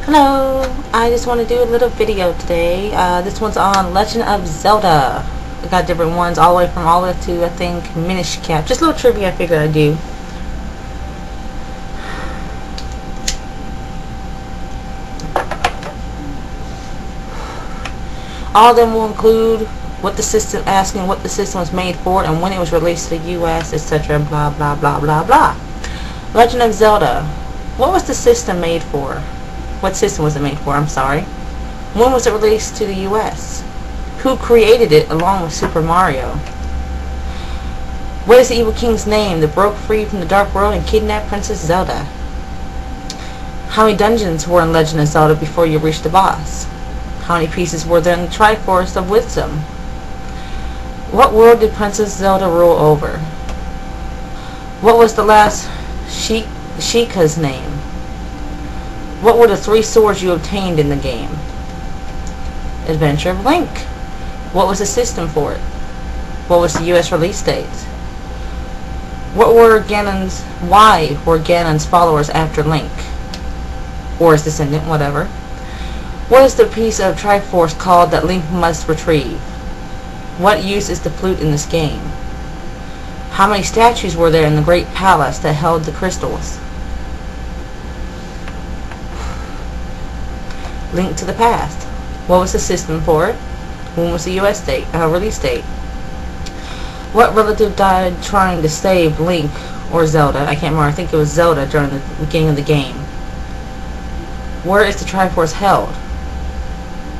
Hello, I just want to do a little video today. This one's on Legend of Zelda. I got different ones all the way to, I think, Minish Cap. Just a little trivia I figured I'd do. All of them will include asking what the system was made for and when it was released to the US, etc. Blah, blah, blah, blah, blah. Legend of Zelda. What was the system made for? What system was it made for? I'm sorry. When was it released to the US? Who created it along with Super Mario? What is the evil king's name that broke free from the Dark World and kidnapped Princess Zelda? How many dungeons were in Legend of Zelda before you reached the boss? How many pieces were there in the Triforce of Wisdom? What world did Princess Zelda rule over? What was the last Sheikah's name? What were the 3 swords you obtained in the game? Adventure of Link. What was the system for it? What was the US release date? Why were Ganon's followers after Link? Or his descendant, whatever. What is the piece of Triforce called that Link must retrieve? What use is the flute in this game? How many statues were there in the Great Palace that held the crystals? Link to the Past. What was the system for it? When was the US release date? What relative died trying to save Link or Zelda? I can't remember. I think it was Zelda during the beginning of the game. Where is the Triforce held?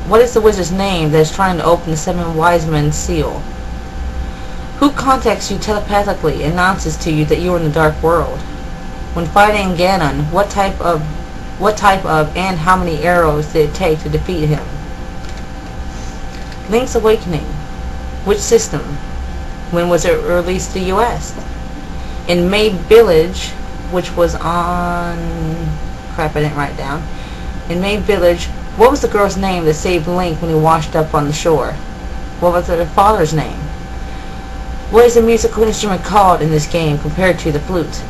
What is the wizard's name that is trying to open the 7 wise men's seal? Who contacts you telepathically and announces to you that you are in the Dark World? When fighting Ganon, what type of and how many arrows did it take to defeat him? Link's Awakening. Which system? When was it released to the US? In May Village, which was on... crap, I didn't write it down. In May Village, what was the girl's name that saved Link when he washed up on the shore? What was her father's name? What is the musical instrument called in this game compared to the flute?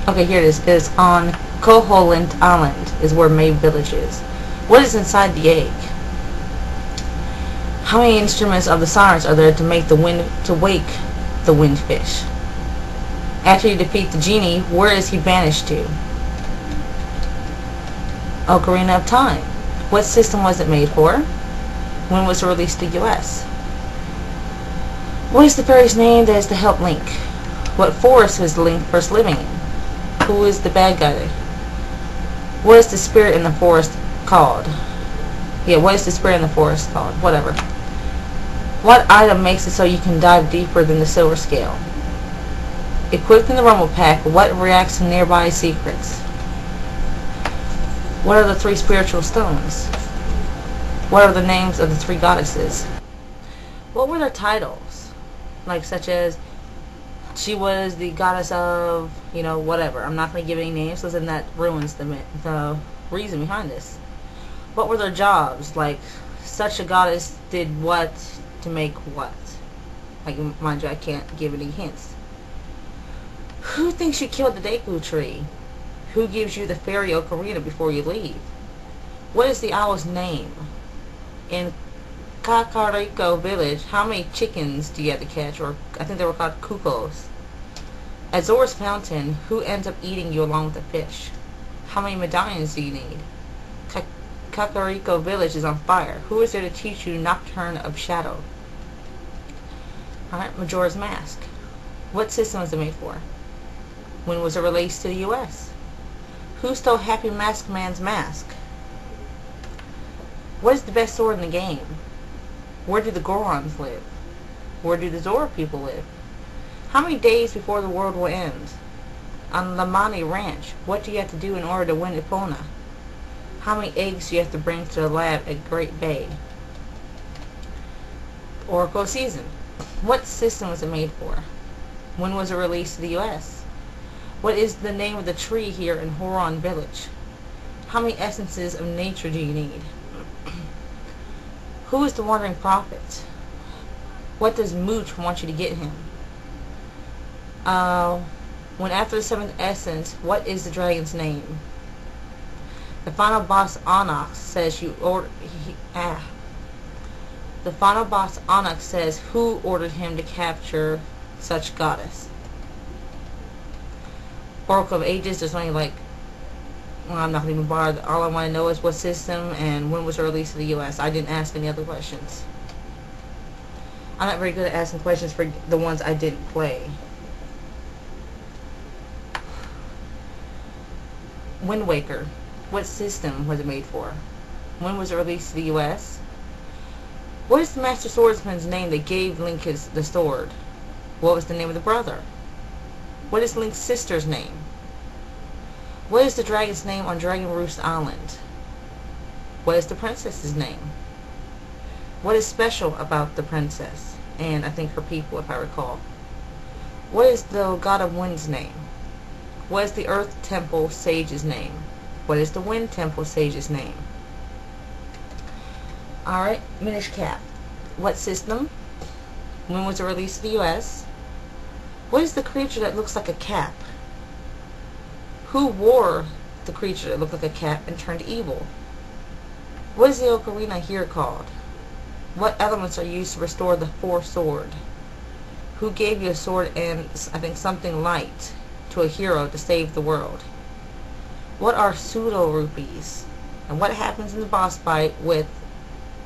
Okay, here it is. It is on Koholint Island is where May Village is. What is inside the egg? How many instruments of the sirens are there to wake the windfish? After you defeat the genie, where is he banished to? Ocarina of Time. What system was it made for? When was it released to the US? What is the fairy's name that is to help Link? What forest was Link first living in? Who is the bad guy? What is the spirit in the forest called? What is the spirit in the forest called? Whatever. What item makes it so you can dive deeper than the silver scale? Equipped in the rumble pack, what reacts to nearby secrets? What are the 3 spiritual stones? What are the names of the 3 goddesses? What were their titles? Like, such as, she was the goddess of, whatever. I'm not going to give any names because then that ruins the reason behind this. What were their jobs? Like, such a goddess did what to make what? Like, mind you, I can't give any hints. Who thinks you killed the Deku tree? Who gives you the fairy ocarina before you leave? What is the owl's name? In Kakariko Village, how many chickens do you have to catch? Or I think they were called cuckoos. At Zora's Fountain, who ends up eating you along with the fish? How many medallions do you need? Kakariko Village is on fire. Who is there to teach you Nocturne of Shadow? Alright, Majora's Mask. What system was it made for? When was it released to the US? Who stole Happy Mask Man's mask? What is the best sword in the game? Where do the Gorons live? Where do the Zora people live? How many days before the world will end? On Lamani Ranch, what do you have to do in order to win Epona? How many eggs do you have to bring to the lab at Great Bay? Oracle Season. What system was it made for? When was it released to the US? What is the name of the tree here in Horon Village? How many essences of nature do you need? Who is the wandering prophet? What does Mooch want you to get him? When after the 7th essence, what is the dragon's name? The final boss Onyx says The final boss Onyx says who ordered him to capture such goddess. Oracle of Ages, there's only like, well, I'm not going to even bother. All I want to know is what system and when was it released to the US. I didn't ask any other questions. I'm not very good at asking questions for the ones I didn't play. Wind Waker. What system was it made for? When was it released to the US? What is the Master Swordsman's name that gave Link the sword? What was the name of the brother? What is Link's sister's name? What is the dragon's name on Dragon Roost Island? What is the princess's name? What is special about the princess? And I think her people, if I recall. What is the god of wind's name? What is the Earth Temple sage's name? What is the Wind Temple sage's name? Alright, Minish Cap. What system? When was it released to the US? What is the creature that looks like a cap? Who wore the creature that looked like a cap and turned evil? What is the ocarina here called? What elements are used to restore the Four Sword? Who gave you a sword and, I think, something light to a hero to save the world? What are pseudo rupees? And what happens in the boss fight with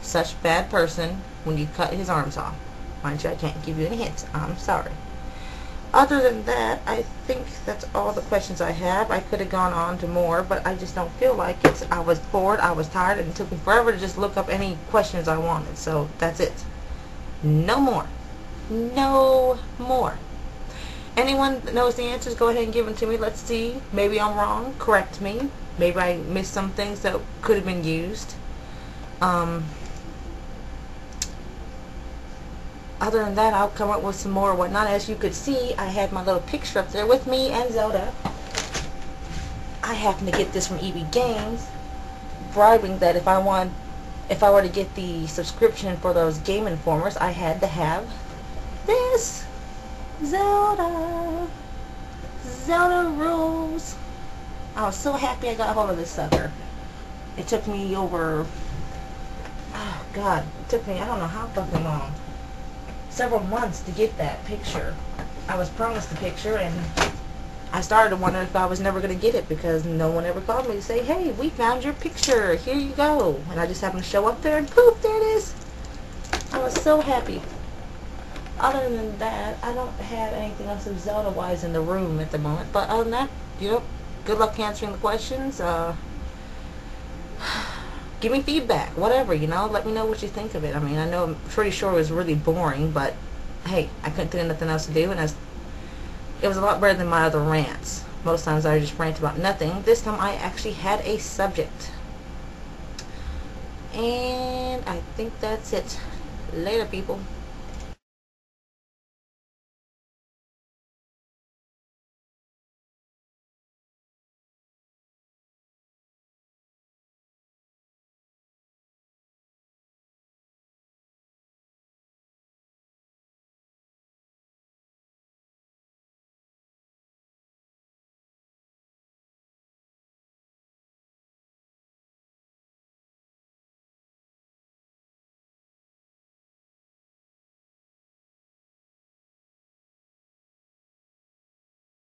such bad person when you cut his arms off? Mind you, I can't give you any hints. I'm sorry. Other than that, I think that's all the questions I have. I could have gone on to more, but I just don't feel like it. I was bored, I was tired, and it took me forever to just look up any questions I wanted. So that's it. No more. No more. Anyone that knows the answers, go ahead and give them to me. Let's see. Maybe I'm wrong. Correct me. Maybe I missed some things that could have been used. Other than that, I'll come up with some more whatnot. As you could see, I had my little picture up there with me and Zelda. I happen to get this from EB Games, bribing that if I were to get the subscription for those Game Informers, I had to have this. Zelda rules. I was so happy I got a hold of this sucker. It took me over, oh God, it took me, I don't know how fucking long, several months to get that picture. I was promised the picture, and I started to wonder if I was never going to get it because no one ever called me to say, hey, we found your picture, here you go. And I just happened to show up there and poof, there it is. I was so happy. Other than that, I don't have anything else of Zelda-wise in the room at the moment. But other than that, you know, good luck answering the questions. Give me feedback, whatever, you know. Let me know what you think of it. I mean, I know I'm pretty sure it was really boring, but hey, I couldn't think of nothing else to do, and it was a lot better than my other rants. Most times I just rant about nothing. This time I actually had a subject. And I think that's it. Later, people.